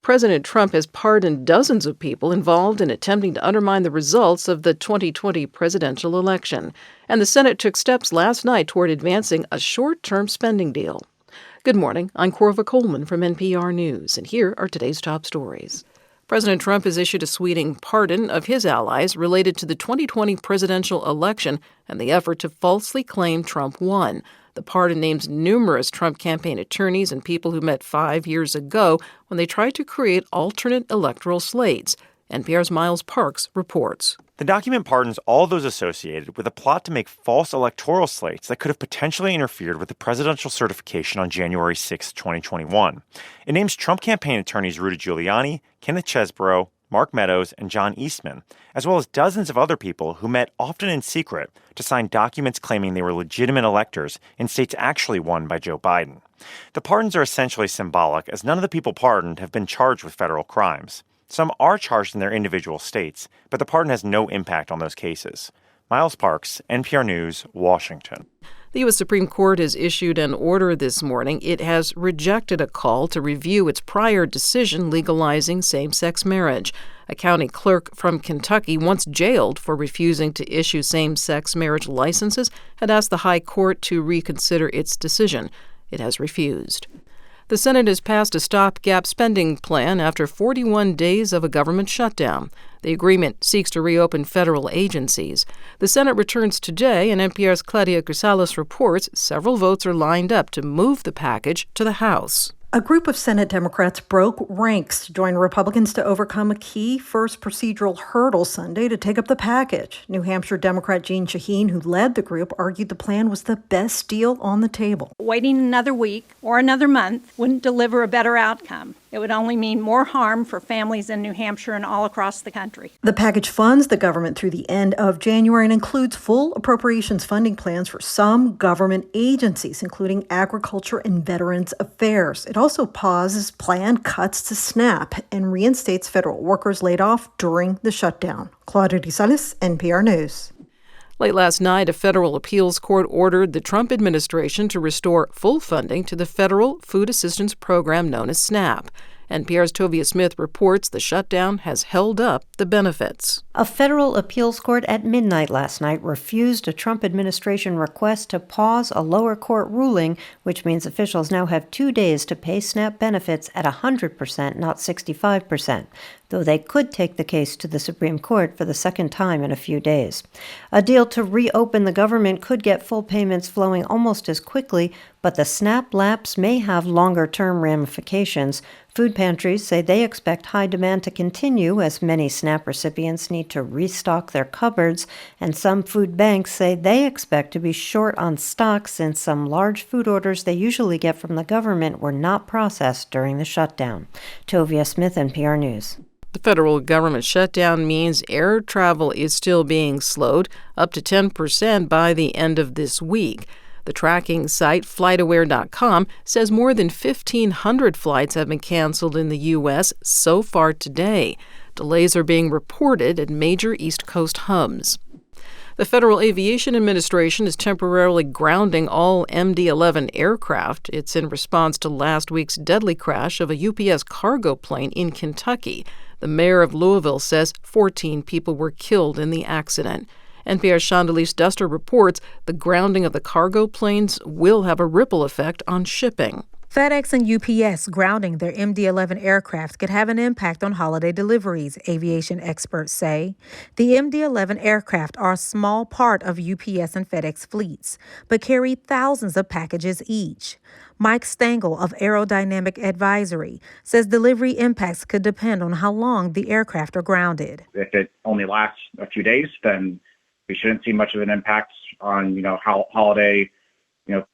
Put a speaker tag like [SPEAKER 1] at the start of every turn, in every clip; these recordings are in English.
[SPEAKER 1] President Trump has pardoned dozens of people involved in attempting to undermine the results of the 2020 presidential election. And the Senate took steps last night toward advancing a short-term spending deal. Good morning. I'm Korva Coleman from NPR News, and here are today's top stories. President Trump has issued a sweeping pardon of his allies related to the 2020 presidential election and the effort to falsely claim Trump won. The pardon names numerous Trump campaign attorneys and people who met 5 years ago when they tried to create alternate electoral slates. NPR's Miles Parks reports.
[SPEAKER 2] The document pardons all those associated with a plot to make false electoral slates that could have potentially interfered with the presidential certification on January 6, 2021. It names Trump campaign attorneys Rudy Giuliani, Kenneth Chesebro, Mark Meadows, and John Eastman, as well as dozens of other people who met often in secret to sign documents claiming they were legitimate electors in states actually won by Joe Biden. The pardons are essentially symbolic, as none of the people pardoned have been charged with federal crimes. Some are charged in their individual states, but the pardon has no impact on those cases. Miles Parks, NPR News, Washington.
[SPEAKER 1] The U.S. Supreme Court has issued an order this morning. It has rejected a call to review its prior decision legalizing same-sex marriage. A county clerk from Kentucky, once jailed for refusing to issue same-sex marriage licenses, had asked the High Court to reconsider its decision. It has refused. The Senate has passed a stopgap spending plan after 41 days of a government shutdown. The agreement seeks to reopen federal agencies. The Senate returns today, and NPR's Claudia Grisales reports several votes are lined up to move the package to the House.
[SPEAKER 3] A group of Senate Democrats broke ranks to join Republicans to overcome a key first procedural hurdle Sunday to take up the package. New Hampshire Democrat Jeanne Shaheen, who led the group, argued the plan was the best deal on the table.
[SPEAKER 4] Waiting another week or another month wouldn't deliver a better outcome. It would only mean more harm for families in New Hampshire and all across the country.
[SPEAKER 3] The package funds the government through the end of January and includes full appropriations funding plans for some government agencies, including Agriculture and Veterans Affairs. It also pauses planned cuts to SNAP and reinstates federal workers laid off during the shutdown. Claudia Grisales, NPR News.
[SPEAKER 1] Late last night, a federal appeals court ordered the Trump administration to restore full funding to the federal food assistance program known as SNAP. NPR's Tovia Smith reports the shutdown has held up the benefits.
[SPEAKER 5] A federal appeals court at midnight last night refused a Trump administration request to pause a lower court ruling, which means officials now have 2 days to pay SNAP benefits at 100%, not 65%, though they could take the case to the Supreme Court for the second time in a few days. A deal to reopen the government could get full payments flowing almost as quickly, but the SNAP lapse may have longer-term ramifications. Food pantries say they expect high demand to continue as many SNAP recipients need to restock their cupboards, and some food banks say they expect to be short on stock since some large food orders they usually get from the government were not processed during the shutdown. Tovia Smith, NPR News.
[SPEAKER 1] The federal government shutdown means air travel is still being slowed up to 10% by the end of this week. The tracking site FlightAware.com says more than 1,500 flights have been canceled in the U.S. so far today. Delays are being reported at major East Coast hubs. The Federal Aviation Administration is temporarily grounding all MD-11 aircraft. It's in response to last week's deadly crash of a UPS cargo plane in Kentucky. The mayor of Louisville says 14 people were killed in the accident. NPR's Shondelise Duster reports the grounding of the cargo planes will have a ripple effect on shipping.
[SPEAKER 6] FedEx and UPS grounding their MD-11 aircraft could have an impact on holiday deliveries, aviation experts say. The MD-11 aircraft are a small part of UPS and FedEx fleets, but carry thousands of packages each. Mike Stengel of Aerodynamic Advisory says delivery impacts could depend on how long the aircraft are grounded.
[SPEAKER 7] If it only lasts a few days, then we shouldn't see much of an impact on, holiday,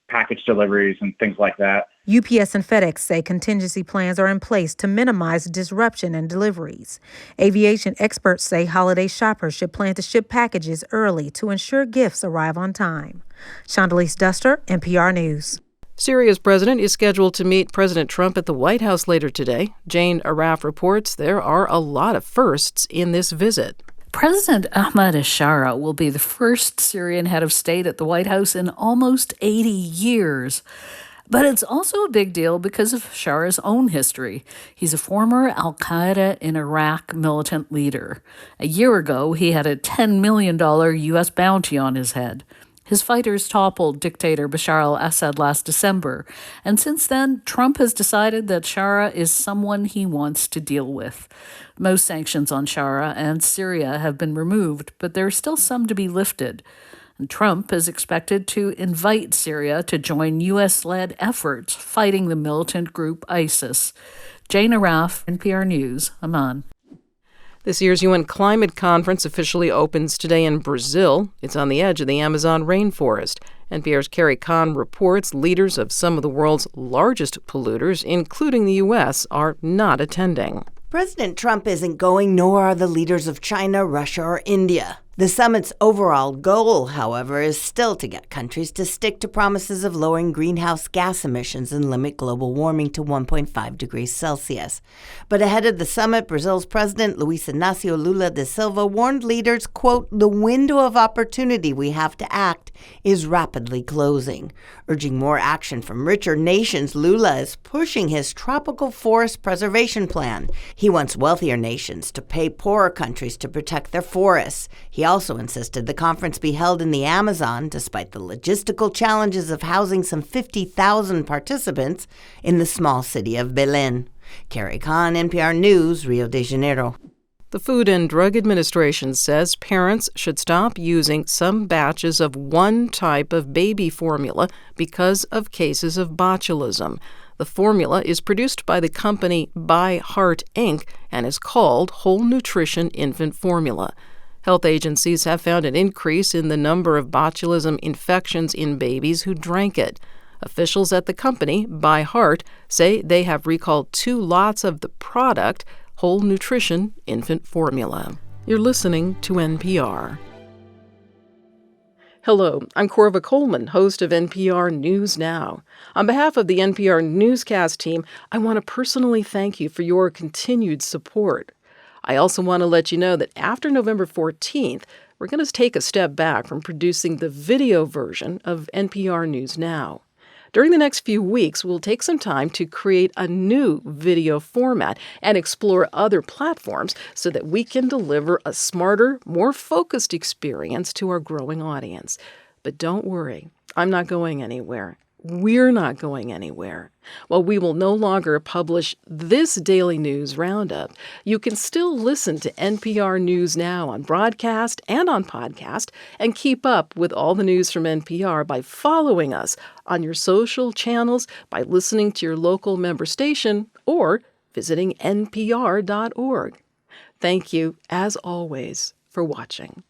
[SPEAKER 7] package deliveries and things like that.
[SPEAKER 6] UPS and FedEx say contingency plans are in place to minimize disruption in deliveries. Aviation experts say holiday shoppers should plan to ship packages early to ensure gifts arrive on time. Shondelise Duster, NPR News.
[SPEAKER 1] Syria's president is scheduled to meet President Trump at the White House later today. Jane Araf reports there are a lot of firsts in this visit.
[SPEAKER 8] President Ahmed Ashara will be the first Syrian head of state at the White House in almost 80 years. But it's also a big deal because of Shara's own history. He's a former al-Qaeda in Iraq militant leader. A year ago, he had a $10 million U.S. bounty on his head. His fighters toppled dictator Bashar al-Assad last December, and since then, Trump has decided that Shara is someone he wants to deal with. Most sanctions on Shara and Syria have been removed, but there are still some to be lifted. And Trump is expected to invite Syria to join U.S.-led efforts fighting the militant group ISIS. Jane Araf, NPR News, Amman.
[SPEAKER 1] This year's UN Climate Conference officially opens today in Brazil. It's on the edge of the Amazon rainforest. NPR's Carrie Kahn reports leaders of some of the world's largest polluters, including the U.S., are not attending.
[SPEAKER 9] President Trump isn't going, nor are the leaders of China, Russia, or India. The summit's overall goal, however, is still to get countries to stick to promises of lowering greenhouse gas emissions and limit global warming to 1.5 degrees Celsius. But ahead of the summit, Brazil's President Luiz Inácio Lula da Silva warned leaders, quote, "The window of opportunity we have to act is rapidly closing." Urging more action from richer nations, Lula is pushing his tropical forest preservation plan. He wants wealthier nations to pay poorer countries to protect their forests. He also insisted the conference be held in the Amazon, despite the logistical challenges of housing some 50,000 participants in the small city of Belém. Carrie Kahn, NPR News, Rio de Janeiro.
[SPEAKER 1] The Food and Drug Administration says parents should stop using some batches of one type of baby formula because of cases of botulism. The formula is produced by the company By Heart Inc. and is called Whole Nutrition Infant Formula. Health agencies have found an increase in the number of botulism infections in babies who drank it. Officials at the company, By Heart, say they have recalled 2 lots of the product, Whole Nutrition Infant Formula. You're listening to NPR. Hello, I'm Korva Coleman, host of NPR News Now. On behalf of the NPR newscast team, I want to personally thank you for your continued support. I also want to let you know that after November 14th, we're going to take a step back from producing the video version of NPR News Now. During the next few weeks, we'll take some time to create a new video format and explore other platforms so that we can deliver a smarter, more focused experience to our growing audience. But don't worry, I'm not going anywhere. We're not going anywhere. While we will no longer publish this daily news roundup, you can still listen to NPR News Now on broadcast and on podcast and keep up with all the news from NPR by following us on your social channels, by listening to your local member station, or visiting npr.org. Thank you, as always, for watching.